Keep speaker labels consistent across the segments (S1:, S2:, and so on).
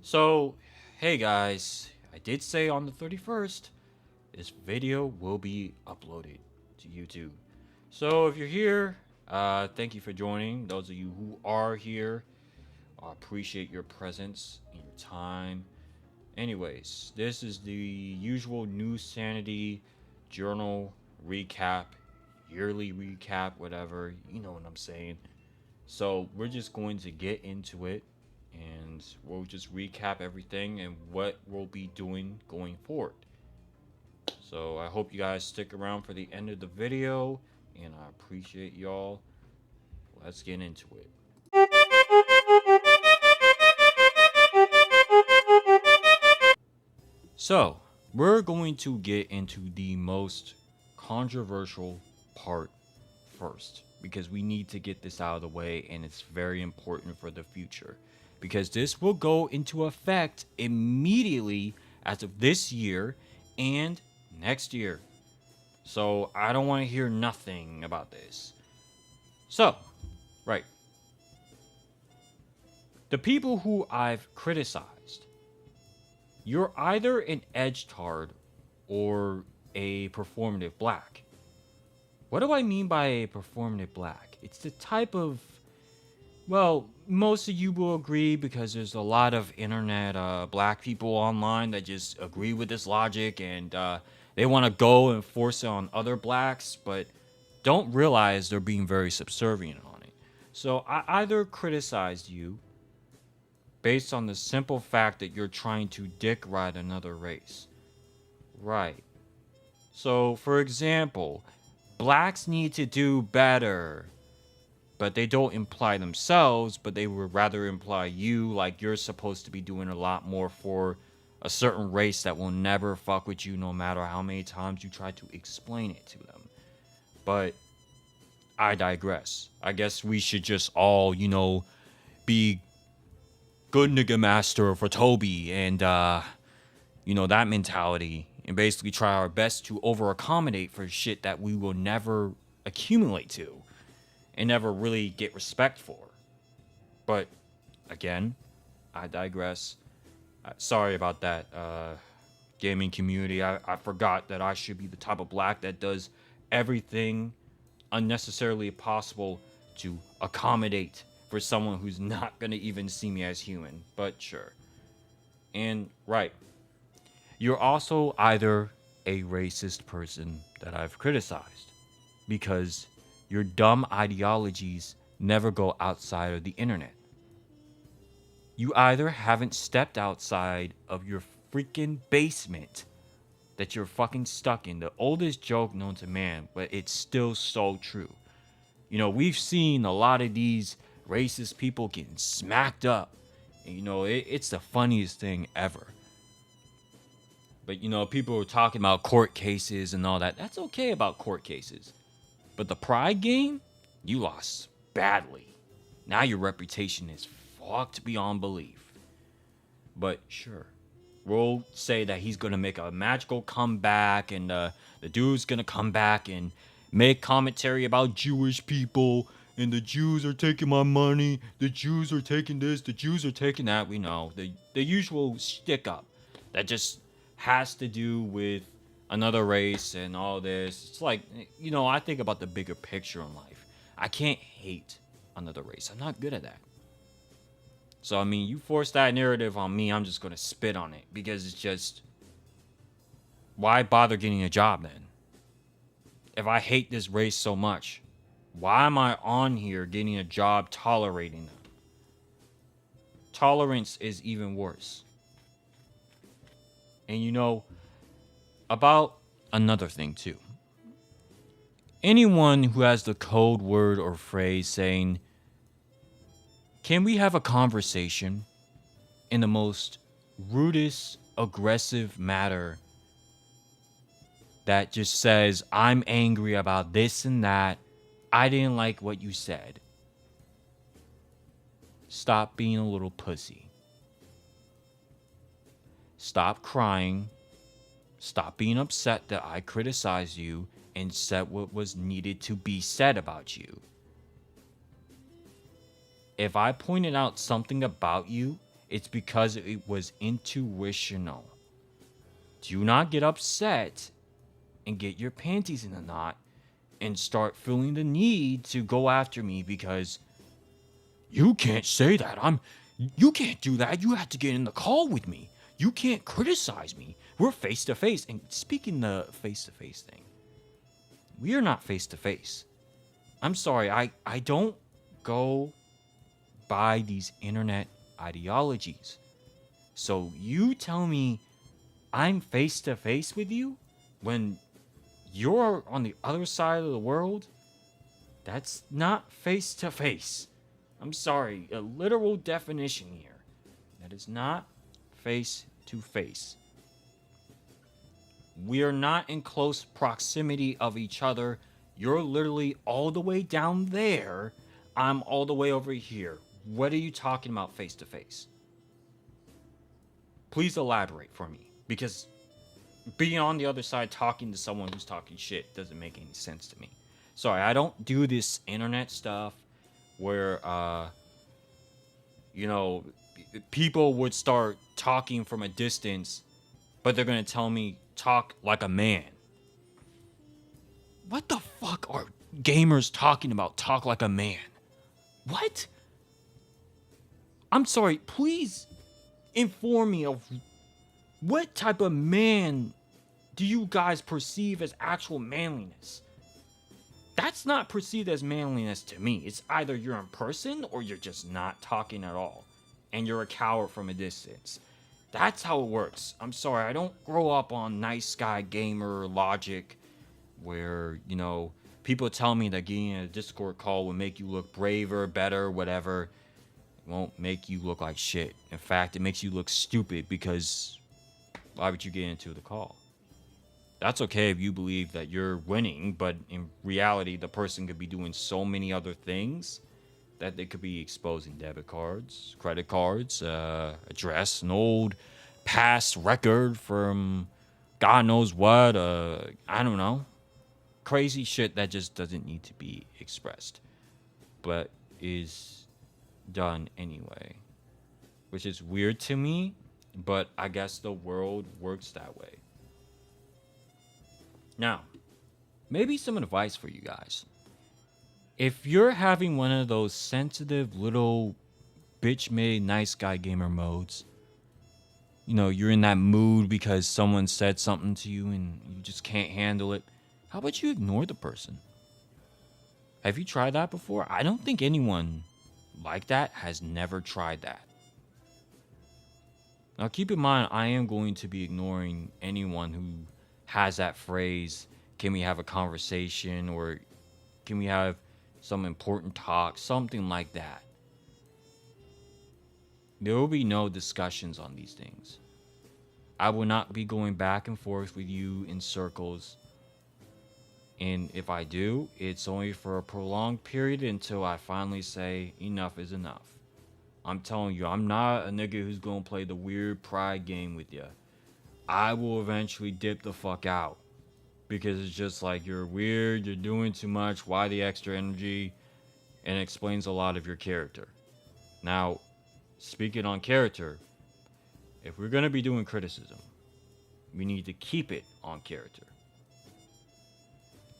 S1: So, hey guys, I did say on the 31st, this video will be uploaded to YouTube. So, if you're here, thank you for joining. Those of you who are here, I appreciate your presence and your time. Anyways, this is the usual Neusxanity journal recap, yearly recap, whatever. You know what I'm saying. So, we're just going to get into it and we'll just recap everything and what we'll be doing going forward. So I hope you guys stick around for the end of the video, and I appreciate y'all. Let's get into it. So we're going to get into the most controversial part first, because we need to get this out of the way, and it's very important for the future, because this will go into effect immediately as of this year and next year. So I don't want to hear nothing about this. So, right. The people who I've criticized, you're either an edgelord or a performative black. What do I mean by a performative black? It's the type of, well, most of you will agree because there's a lot of internet black people online that just agree with this logic, and they want to go and force it on other blacks, but don't realize they're being very subservient on it. So I either criticized you based on the simple fact that you're trying to dick ride another race. Right. So, for example, blacks need to do better, but they don't imply themselves, but they would rather imply you, like you're supposed to be doing a lot more for a certain race that will never fuck with you no matter how many times you try to explain it to them. But I digress. I guess we should just all, be good nigga master for Toby and, that mentality, and basically try our best to over accommodate for shit that we will never accumulate to and never really get respect for. But again, I digress. Sorry about that, gaming community. I forgot that I should be the type of black that does everything unnecessarily possible to accommodate for someone who's not gonna even see me as human. But sure. And right, you're also either a racist person that I've criticized because your dumb ideologies never go outside of the internet. You either haven't stepped outside of your freaking basement that you're fucking stuck in. The oldest joke known to man, but it's still so true. We've seen a lot of these racist people getting smacked up. And, it's the funniest thing ever. But, people are talking about court cases and all that. That's okay about court cases. But the pride game, you lost badly. Now your reputation is fucked beyond belief. But sure, we'll say that he's going to make a magical comeback, and the dude's going to come back and make commentary about Jewish people, and the Jews are taking my money, the Jews are taking this, the Jews are taking that. We know, the usual stick up that just has to do with another race and all this. It's like, I think about the bigger picture in life. I can't hate another race. I'm not good at that. So, you force that narrative on me, I'm just going to spit on it, because it's just, why bother getting a job then? If I hate this race so much, why am I on here getting a job tolerating them? Tolerance is even worse. And about another thing too. Anyone who has the code word or phrase saying, "Can we have a conversation?" in the most rudest, aggressive manner that just says, "I'm angry about this and that. I didn't like what you said." Stop being a little pussy. Stop crying. Stop being upset that I criticized you and said what was needed to be said about you. If I pointed out something about you It's because it was intuitional. Do not get upset and get your panties in a knot and start feeling the need to go after me because you can't say that. You can't do that. You have to get in the call with me. You can't criticize me. We're face to face. And speaking the face to face thing, we are not face to face. I'm sorry. I don't go by these internet ideologies. So you tell me I'm face to face with you when you're on the other side of the world? That's not face to face. I'm sorry, a literal definition here. That is not face to face. We are not in close proximity of each other. You're literally all the way down there. I'm all the way over here. What are you talking about face to face? Please elaborate for me, because being on the other side talking to someone who's talking shit doesn't make any sense to me. Sorry, I don't do this internet stuff where people would start talking from a distance, but they're gonna tell me talk like a man. What the fuck are gamers talking about? Talk like a man. What? I'm sorry, please inform me of what type of man do you guys perceive as actual manliness? That's not perceived as manliness to me. It's either you're in person or you're just not talking at all. And you're a coward from a distance. That's how it works. I'm sorry, I don't grow up on nice guy gamer logic where, people tell me that getting in a Discord call will make you look braver, better, whatever. It won't make you look like shit. In fact, it makes you look stupid because why would you get into the call? That's okay if you believe that you're winning, but in reality, the person could be doing so many other things that they could be exposing debit cards, credit cards, address, an old past record from God knows what, I don't know. Crazy shit that just doesn't need to be expressed, but is done anyway. Which is weird to me, but I guess the world works that way. Now, maybe some advice for you guys. If you're having one of those sensitive little bitch-made nice guy gamer modes, you're in that mood because someone said something to you and you just can't handle it, how about you ignore the person? Have you tried that before? I don't think anyone like that has never tried that. Now, keep in mind, I am going to be ignoring anyone who has that phrase, can we have a conversation, or can we have some important talk, something like that. There will be no discussions on these things. I will not be going back and forth with you in circles. And if I do, it's only for a prolonged period until I finally say enough is enough. I'm telling you, I'm not a nigga who's gonna play the weird pride game with you. I will eventually dip the fuck out. Because it's just like, you're weird, you're doing too much, why the extra energy? And it explains a lot of your character. Now, speaking on character, if we're gonna be doing criticism, we need to keep it on character.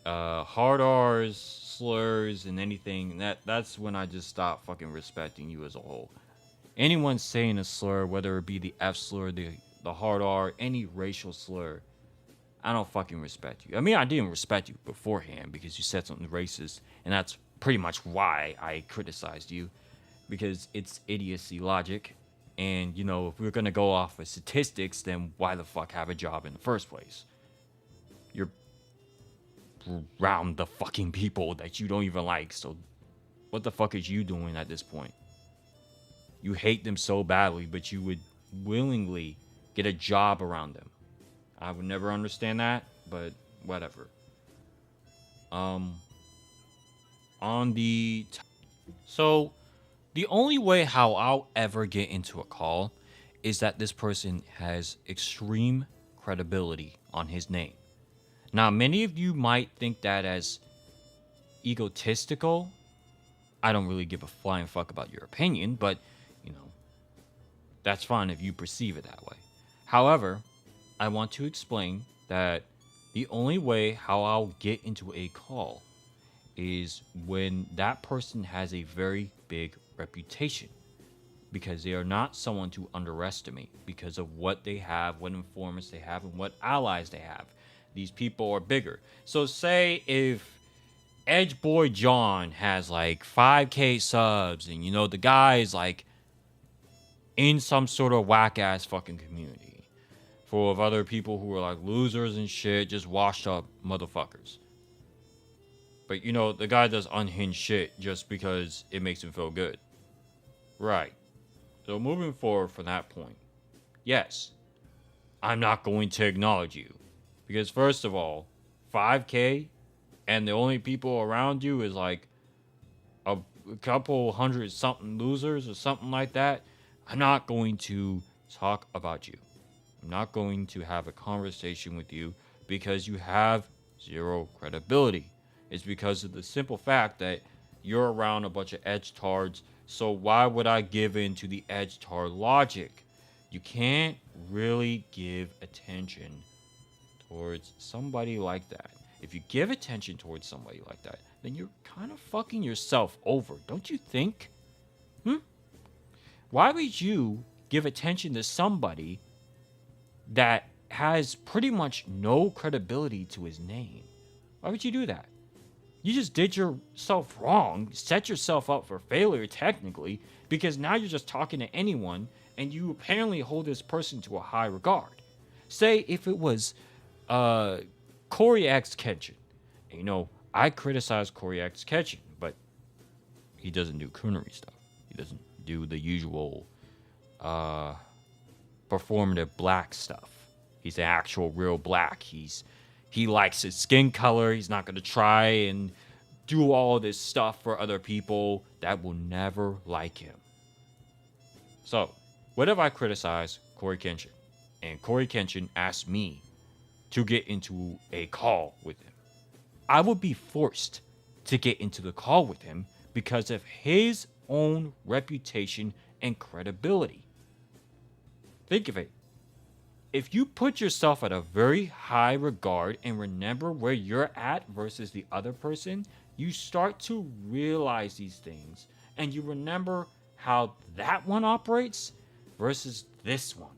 S1: Hard R's, slurs, and anything, that's when I just stop fucking respecting you as a whole. Anyone saying a slur, whether it be the F slur, the hard R, any racial slur, I don't fucking respect you. I mean, I didn't respect you beforehand because you said something racist, and that's pretty much why I criticized you, because it's idiocy logic. And, if we're gonna go off of statistics, then why the fuck have a job in the first place? You're around the fucking people that you don't even like, so what the fuck is you doing at this point? You hate them so badly, but you would willingly get a job around them. I would never understand that, but whatever. So the only way how I'll ever get into a call is that this person has extreme credibility on his name. Now, many of you might think that as egotistical. I don't really give a flying fuck about your opinion, but, That's fine if you perceive it that way. However, I want to explain that the only way how I'll get into a call is when that person has a very big reputation, because they are not someone to underestimate because of what they have, what informants they have, and what allies they have. These people are bigger. So say if Edge Boy John has like 5K subs and the guy is like in some sort of whack ass fucking community full of other people who are like losers and shit, just washed up motherfuckers. But the guy does unhinged shit just because it makes him feel good. Right. So moving forward from that point, yes, I'm not going to acknowledge you. Because first of all, 5K and the only people around you is like a couple hundred something losers or something like that. I'm not going to talk about you. I'm not going to have a conversation with you because you have zero credibility. It's because of the simple fact that you're around a bunch of edgetards. So why would I give in to the edgetard logic? You can't really give attention towards somebody like that. If you give attention towards somebody like that, then you're kind of fucking yourself over, don't you think? Why would you give attention to somebody that has pretty much no credibility to his name? Why would you do that? You just did yourself wrong, set yourself up for failure technically, because now you're just talking to anyone and you apparently hold this person to a high regard. Say if it was Corey X Kenshin. I criticize Corey X Kenshin, but he doesn't do coonery stuff. He doesn't do the usual performative black stuff. He's an actual real black. He likes his skin color. He's not going to try and do all this stuff for other people that will never like him. So, what if I criticize Corey Kenshin? And Corey Kenshin asked me to get into a call with him. I would be forced to get into the call with him because of his own reputation and credibility. Think of it. If you put yourself at a very high regard and remember where you're at versus the other person, you start to realize these things and you remember how that one operates versus this one.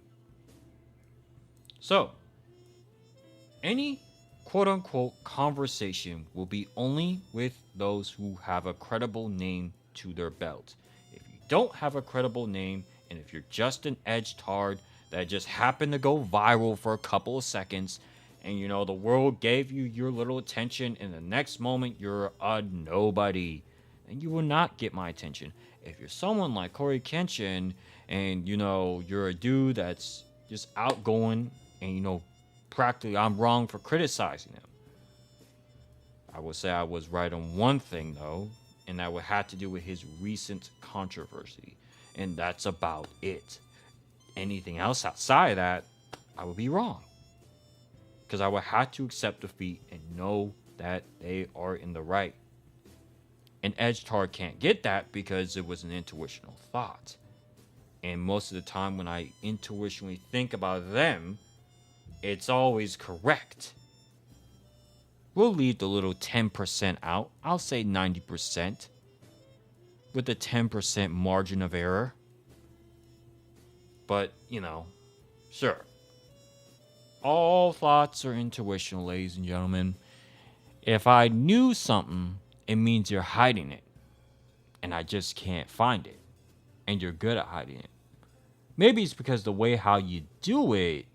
S1: So, any quote-unquote conversation will be only with those who have a credible name to their belt. If you don't have a credible name, and if you're just an edgetard that just happened to go viral for a couple of seconds, and the world gave you your little attention, and the next moment you're a nobody, and you will not get my attention. If you're someone like Corey Kenshin, and you're a dude that's just outgoing, and practically I'm wrong for criticizing him. I would say I was right on one thing though, and that would have to do with his recent controversy, and that's about it. Anything else outside of that, I would be wrong, because I would have to accept defeat and know that they are in the right. An edgetard can't get that because it was an intuitional thought, and most of the time when I intuitionally think about them, it's always correct. We'll leave the little 10% out. I'll say 90%. With a 10% margin of error. But, sure. All thoughts are intuitional, ladies and gentlemen. If I knew something, it means you're hiding it. And I just can't find it. And you're good at hiding it. Maybe it's because the way how you do it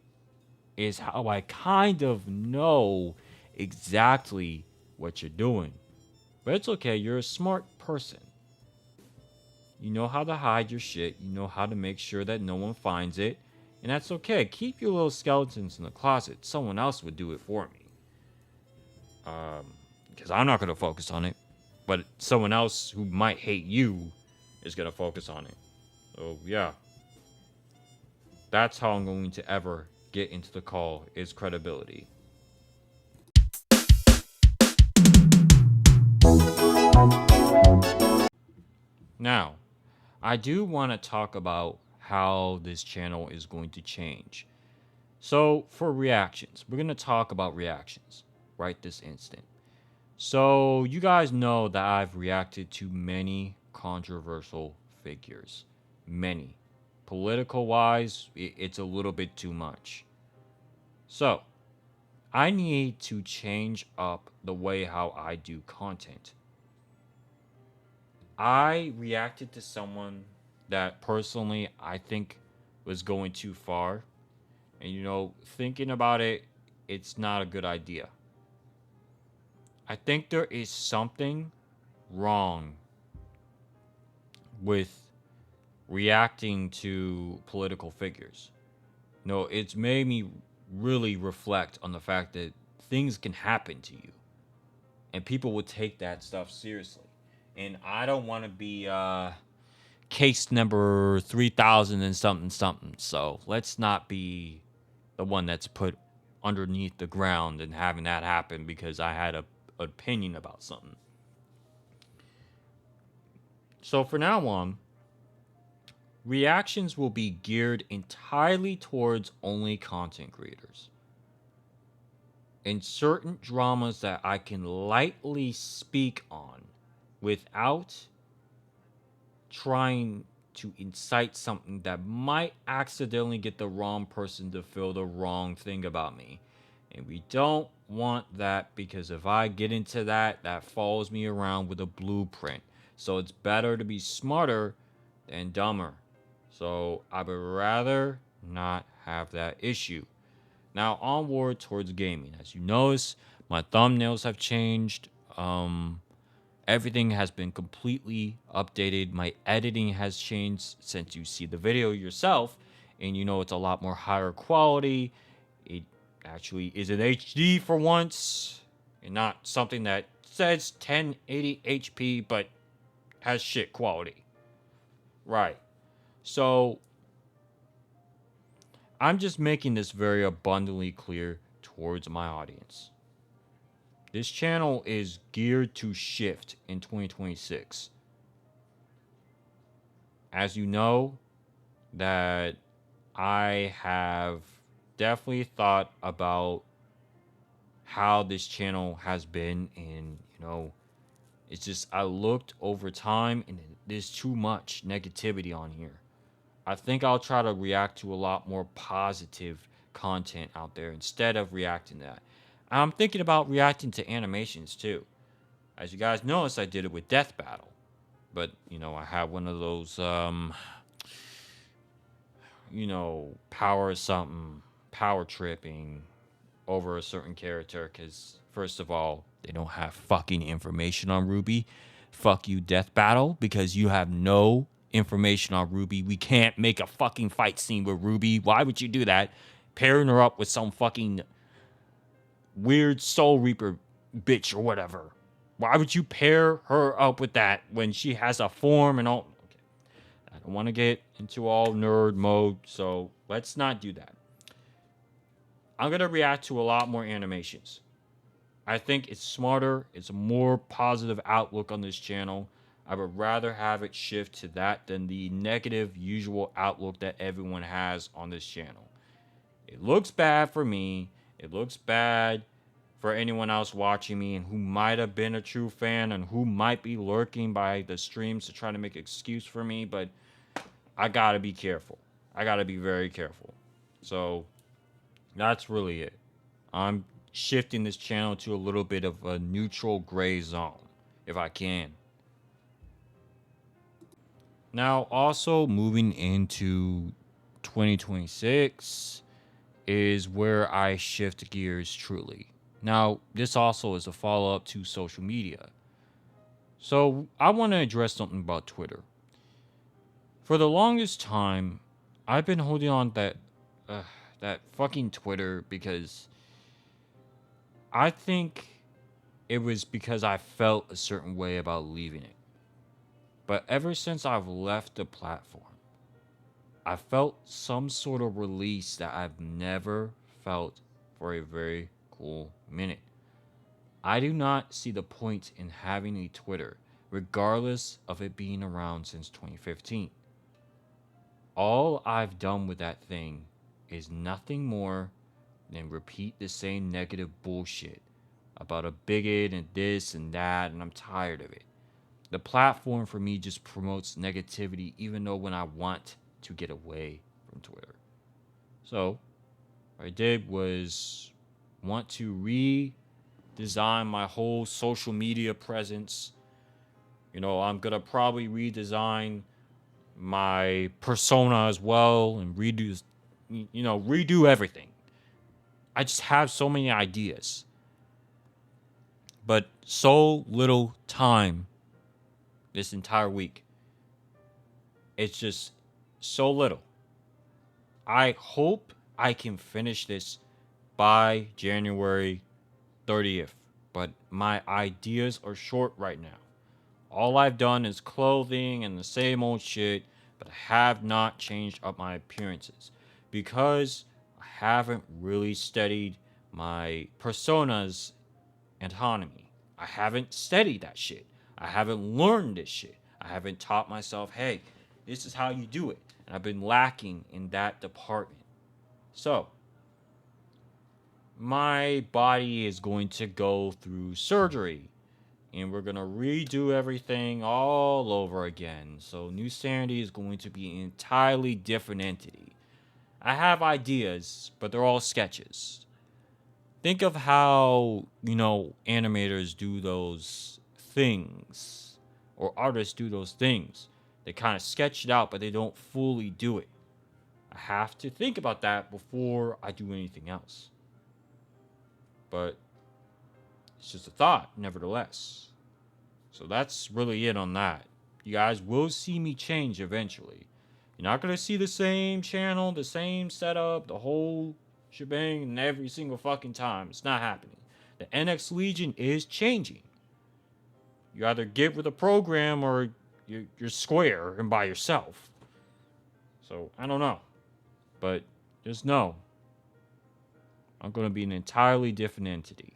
S1: is how I kind of know exactly what you're doing. But it's okay, you're a smart person. You know how to hide your shit, you know how to make sure that no one finds it, and that's okay. Keep your little skeletons in the closet. Someone else would do it for me. Because I'm not going to focus on it, but someone else who might hate you is going to focus on it. So, yeah. That's how I'm going to ever get into the call, is credibility. Now, I do want to talk about how this channel is going to change. So, for reactions, we're going to talk about reactions right this instant. So, you guys know that I've reacted to many controversial figures. Many. Political wise, it's a little bit too much. So, I need to change up the way how I do content. I reacted to someone that personally I think was going too far. And thinking about it, it's not a good idea. I think there is something wrong with reacting to political figures. No, it's made me really reflect on the fact that things can happen to you and people will take that stuff seriously. And I don't want to be case number 3000 and something something. So let's not be the one that's put underneath the ground and having that happen because I had an opinion about something. So for now on, reactions will be geared entirely towards only content creators. In certain dramas that I can lightly speak on without trying to incite something that might accidentally get the wrong person to feel the wrong thing about me. And we don't want that because if I get into that, that follows me around with a blueprint. So it's better to be smarter than dumber. So I would rather not have that issue. Now onward towards gaming. As you notice, my thumbnails have changed. Everything has been completely updated. My editing has changed since you see the video yourself. And it's a lot more higher quality. It actually is in HD for once. And not something that says 1080 HP but has shit quality. Right. So I'm just making this very abundantly clear towards my audience. This channel is geared to shift in 2026. As you know, that I have definitely thought about how this channel has been, and it's just I looked over time and there's too much negativity on here. I think I'll try to react to a lot more positive content out there instead of reacting to that. I'm thinking about reacting to animations too. As you guys noticed, I did it with Death Battle. But, I had one of those, power tripping over a certain character. Because, first of all, they don't have fucking information on Ruby. Fuck you, Death Battle, because you have no information on Ruby. We can't make a fucking fight scene with Ruby. Why would you do that? Pairing her up with some fucking weird Soul Reaper bitch or whatever. Why would you pair her up with that when she has a form and all? Okay. I don't want to get into all nerd mode, so let's not do that. I'm going to react to a lot more animations. I think it's smarter. It's a more positive outlook on this channel. I would rather have it shift to that than the negative usual outlook that everyone has on this channel. It looks bad for me. It looks bad for anyone else watching me and who might have been a true fan and who might be lurking by the streams to try to make an excuse for me, but I gotta be careful. I gotta be very careful. So that's really it. I'm shifting this channel to a little bit of a neutral gray zone, if I can. Now, also moving into 2026 is where I shift gears truly. Now, this also is a follow-up to social media. So, I want to address something about Twitter. For the longest time, I've been holding on that fucking Twitter because I think it was because I felt a certain way about leaving it. But ever since I've left the platform, I felt some sort of release that I've never felt for a very cool minute. I do not see the point in having a Twitter, regardless of it being around since 2015. All I've done with that thing is nothing more than repeat the same negative bullshit about a bigot and this and that, and I'm tired of it. The platform for me just promotes negativity, even though when I want to get away from Twitter. So, what I did was want to redesign my whole social media presence. I'm gonna probably redesign my persona as well and redo everything. I just have so many ideas, but so little time this entire week. It's just so little. I hope I can finish this by January 30th, but my ideas are short right now. All I've done is clothing and the same old shit, but I have not changed up my appearances because I haven't really studied my personas autonomy. I haven't studied that shit. I haven't learned this shit. I haven't taught myself, hey, this is how you do it. And I've been lacking in that department. So, my body is going to go through surgery and we're going to redo everything all over again. So, Neusxanity is going to be an entirely different entity. I have ideas, but they're all sketches. Think of how, animators do those things or artists do those things. They kind of sketch it out, but they don't fully do it. I have to think about that before I do anything else. But it's just a thought, nevertheless. So that's really it on that. You guys will see me change eventually. You're not going to see the same channel, the same setup, the whole shebang, and every single fucking time. It's not happening. The NX Legion is changing. You either get with a program or you're square and by yourself. So, I don't know. But just know, I'm going to be an entirely different entity.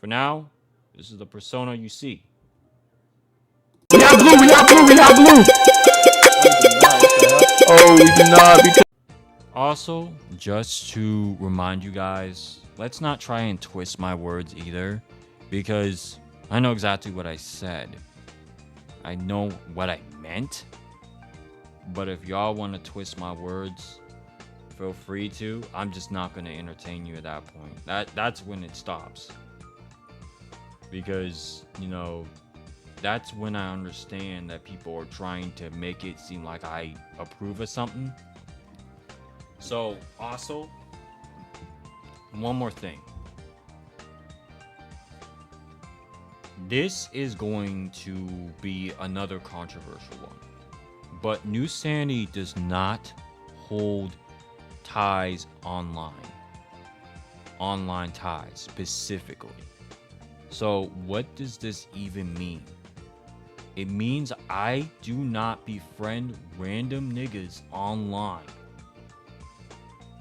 S1: For now, this is the persona you see.
S2: We have blue, we have blue, we have blue! Oh, we do not, because...
S1: Also, just to remind you guys, let's not try and twist my words either, because I know exactly what I said. I know what I meant, but if y'all want to twist my words, feel free to. I'm just not going to entertain you at that point. That's when it stops. Because, that's when I understand that people are trying to make it seem like I approve of something. So, also, one more thing. This is going to be another controversial one. But Neusxanity does not hold ties online. Online ties, specifically. So, what does this even mean? It means I do not befriend random niggas online.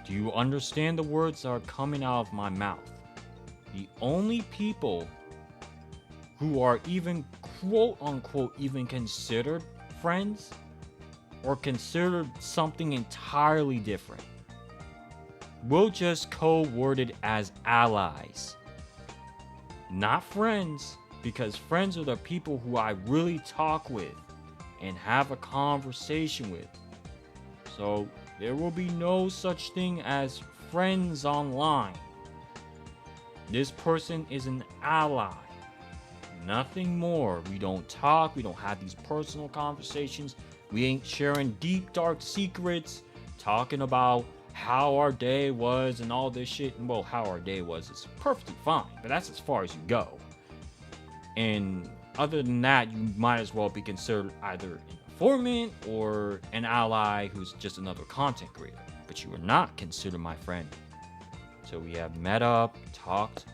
S1: Do you understand the words that are coming out of my mouth? The only people who are even quote unquote even considered friends or considered something entirely different will just code-word it as allies. Not friends, because friends are the people who I really talk with and have a conversation with. So there will be no such thing as friends online. This person is an ally. Nothing more. We don't talk. We don't have these personal conversations. We ain't sharing deep, dark secrets, talking about how our day was and all this shit. And well, how our day was is perfectly fine, but that's as far as you go. And other than that, you might as well be considered either an informant or an ally who's just another content creator. But you are not considered my friend. So we have met up, talked,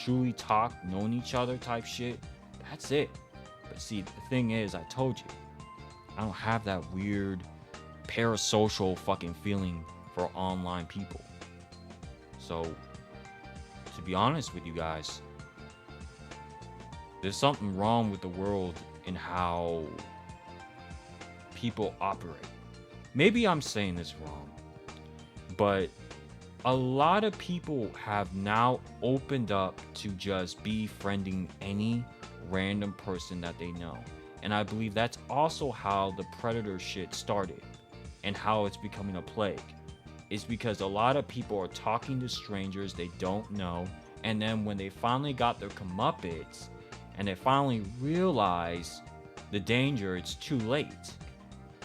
S1: truly talked, known each other type shit. That's it. But see, the thing is, I told you, I don't have that weird parasocial fucking feeling for online people. So, to be honest with you guys, there's something wrong with the world in how people operate. maybe I'm saying this wrong, but a lot of people have now opened up to just befriending any random person that they know. And I believe that's also how the predator shit started and how it's becoming a plague. Is because a lot of people are talking to strangers they don't know, and then when they finally got their comeuppance and they finally realize the danger, it's too late.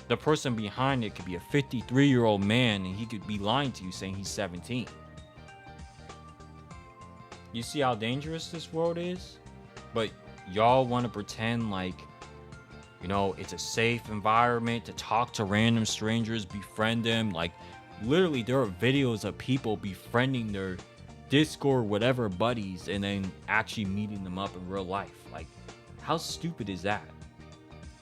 S1: The person behind it could be a 53-year-old man and he could be lying to you saying he's 17. You see how dangerous this world is? But y'all want to pretend like, it's a safe environment to talk to random strangers, befriend them. Like, literally, there are videos of people befriending their Discord, whatever buddies, and then actually meeting them up in real life. Like, how stupid is that?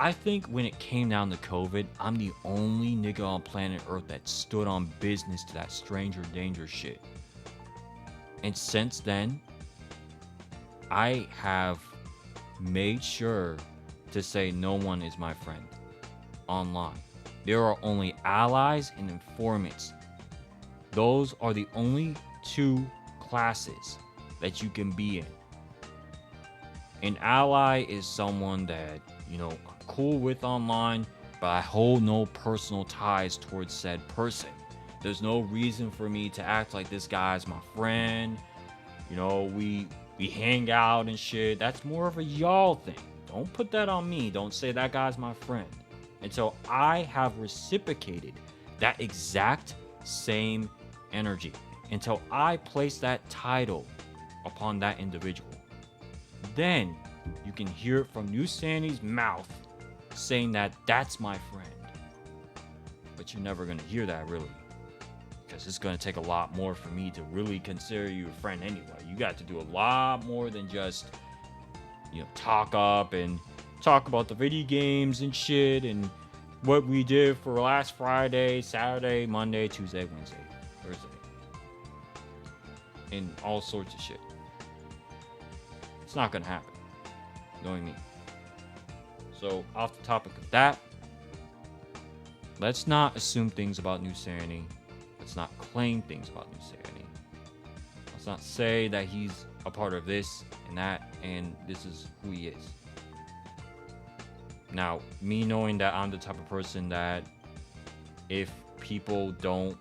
S1: I think when it came down to COVID, I'm the only nigga on planet Earth that stood on business to that stranger danger shit. And since then, I have made sure to say no one is my friend online. There are only allies and informants. Those are the only two classes that you can be in. An ally is someone that, I'm cool with online, but I hold no personal ties towards said person. There's no reason for me to act like this guy's my friend. We hang out and shit. That's more of a y'all thing. Don't put that on me. Don't say that guy's my friend. Until I have reciprocated that exact same energy. Until I place that title upon that individual. Then you can hear it from Neusxanity's mouth saying that that's my friend. But you're never going to hear that really. Because it's going to take a lot more for me to really consider you a friend anyway. You got to do a lot more than just, talk up and talk about the video games and shit and what we did for last Friday, Saturday, Monday, Tuesday, Wednesday, Thursday. And all sorts of shit. It's not going to happen. Knowing me. So, off the topic of that, let's not assume things about Neusxanity. Let's not claim things about Neusxanity. Let's not say that he's a part of this and that, and this is who he is. Now, me knowing that I'm the type of person that if people don't,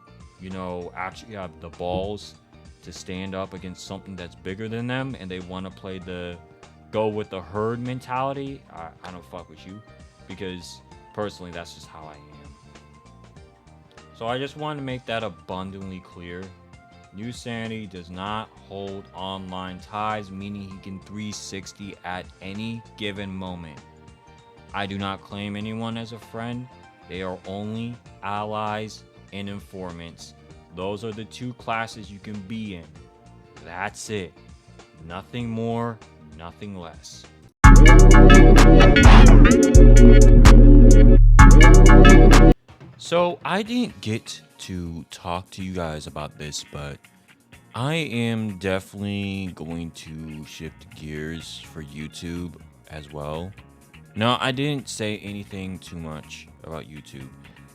S1: actually have the balls to stand up against something that's bigger than them and they want to play the go with the herd mentality, I don't fuck with you, because personally that's just how I am. So I just wanted to make that abundantly clear. Neusxanity does not hold online ties, meaning he can 360 at any given moment. I do not claim anyone as a friend. They are only allies and informants. Those are the two classes you can be in. That's it. Nothing more, nothing less. So I didn't get to talk to you guys about this, but I am definitely going to shift gears for YouTube as well. No, I didn't say anything too much about YouTube,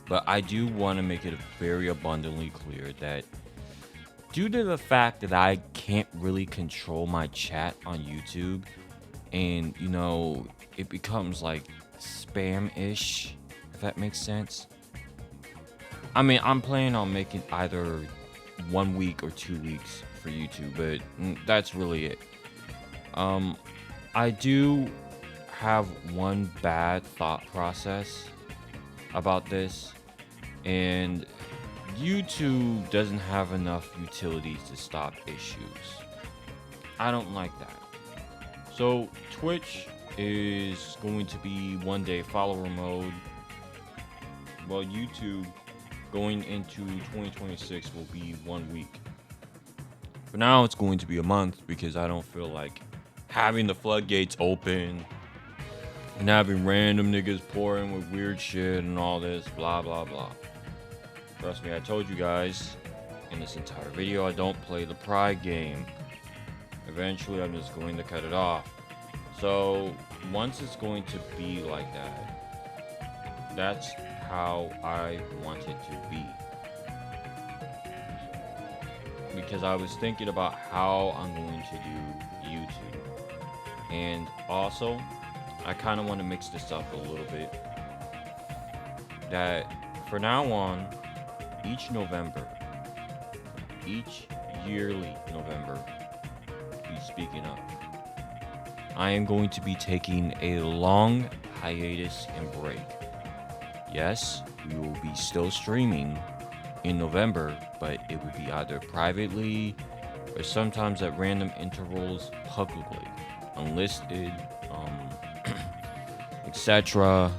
S1: but I do want to make it very abundantly clear that due to the fact that I can't really control my chat on YouTube, and it becomes like spam-ish, if that makes sense. I mean, I'm planning on making either 1 week or 2 weeks for YouTube, but that's really it. I do have one bad thought process about this, and YouTube doesn't have enough utilities to stop issues. I don't like that. So Twitch is going to be 1 day follower mode, while YouTube going into 2026 will be 1 week. For now, it's going to be a month because I don't feel like having the floodgates open and having random niggas pour in with weird shit and all this, blah, blah, blah. Trust me, I told you guys in this entire video, I don't play the pride game. Eventually, I'm just going to cut it off. So, once it's going to be like that, that's how I want it to be. Because I was thinking about how I'm going to do YouTube. And also, I kind of want to mix this up a little bit. That for now on, each November, each yearly November, be speaking up, I am going to be taking a long hiatus and break. Yes, we will be still streaming in November, but it would be either privately or sometimes at random intervals publicly, unlisted, etc.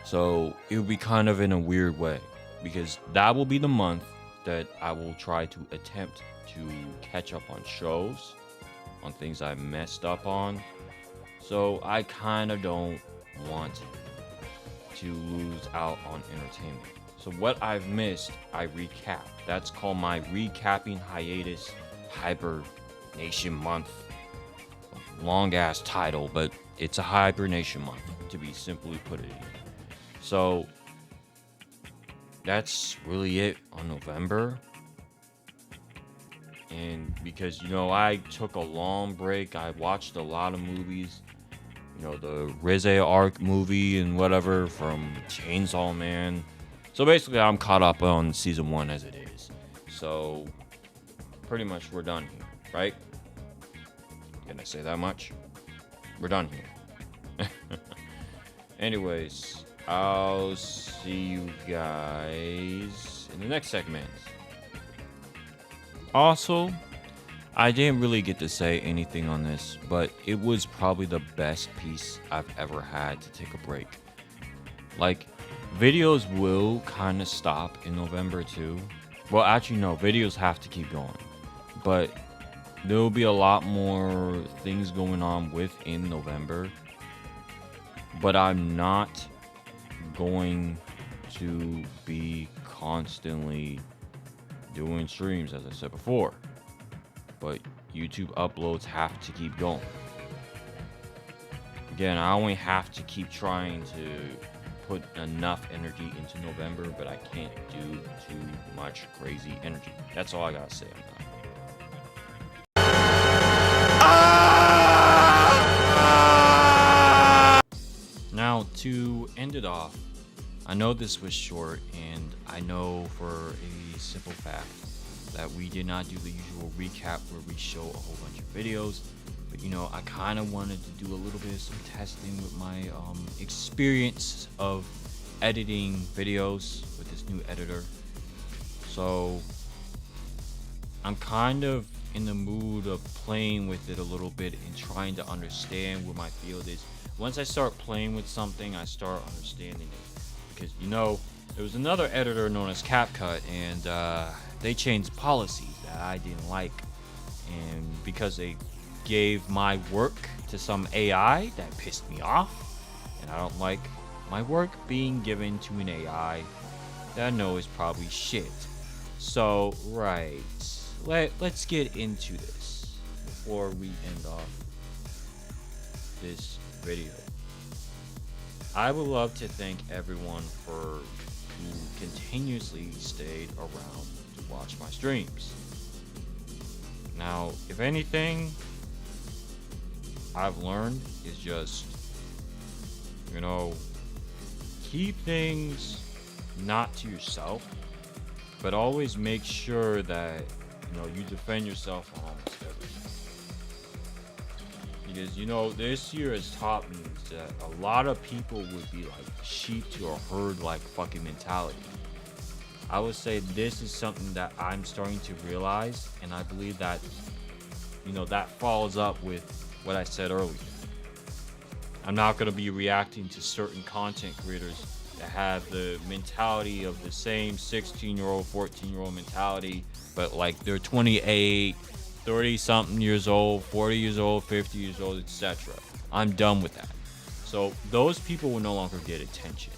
S1: So it would be kind of in a weird way, because that will be the month that I will try to attempt to catch up on shows, on things I messed up on. So I kind of don't want to lose out on entertainment. So what I've missed, I recap. That's called my recapping hiatus hibernation month. Long ass title, but it's a hibernation month, to be simply put it. So that's really it on November. And because, I took a long break, I watched a lot of movies. The Rize Arc movie and whatever from Chainsaw Man. So basically, I'm caught up on season 1 as it is. So pretty much we're done here, right? Can I say that much? We're done here. Anyways, I'll see you guys in the next segment. Also, I didn't really get to say anything on this, but it was probably the best piece I've ever had to take a break. Like, videos will kind of stop in November too. Well, actually, no, videos have to keep going. But there will be a lot more things going on within November. But I'm not going to be constantly doing streams, as I said before. But YouTube uploads have to keep going. Again, I only have to keep trying to put enough energy into November, but I can't do too much crazy energy. That's all I gotta say on that. Now, to end it off, I know this was short, and I know for a simple fact that we did not do the usual recap where we show a whole bunch of videos. But I kind of wanted to do a little bit of some testing with my experience of editing videos with this new editor. So I'm kind of in the mood of playing with it a little bit and trying to understand where my field is. Once I start playing with something, I start understanding it. Because there was another editor known as CapCut, and they changed policies that I didn't like. And because they gave my work to some AI, that pissed me off. And I don't like my work being given to an AI that I know is probably shit. So, right. Let's get into this before we end off this video. I would love to thank everyone who continuously stayed around to watch my streams. Now, if anything I've learned is just, keep things not to yourself, but always make sure that, you defend yourself on almost everything. Because, this year has taught me that a lot of people would be like sheep to a herd like fucking mentality. I would say this is something that I'm starting to realize, and I believe that, that follows up with what I said earlier. I'm not going to be reacting to certain content creators that have the mentality of the same 16-year-old, 14-year-old mentality, but like they're 28, 30-something years old, 40 years old, 50 years old, etc. I'm done with that. So those people will no longer get attention.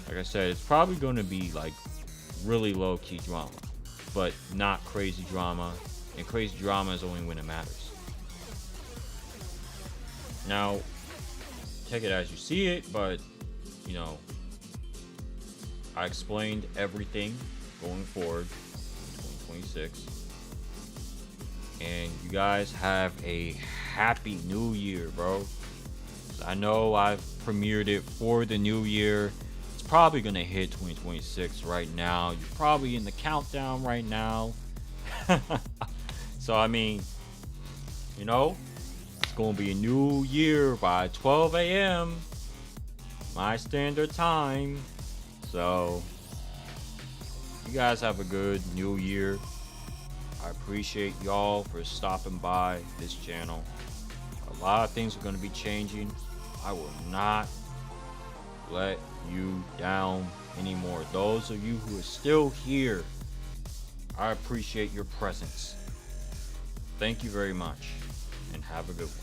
S1: Like I said, it's probably going to be like really low-key drama, but not crazy drama. And crazy drama is only when it matters. Now, take it as you see it, but, I explained everything going forward in 2026. And you guys have a happy new year, bro. I know I've premiered it for the new year. It's probably gonna hit 2026 right now. You're probably in the countdown right now. So I mean, you know, it's gonna be a new year by 12 a.m. my standard time. So you guys have a good new year. I appreciate y'all for stopping by this channel. A lot of things are going to be changing. I will not let you down anymore. Those of you who are still here, I appreciate your presence. Thank you very much, and have a good one.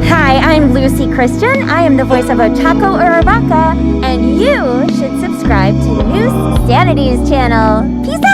S3: Hi, I'm Lucy Christian. I am the voice of Otako Uraraka, and you should subscribe to Neusxanity's channel. Peace out!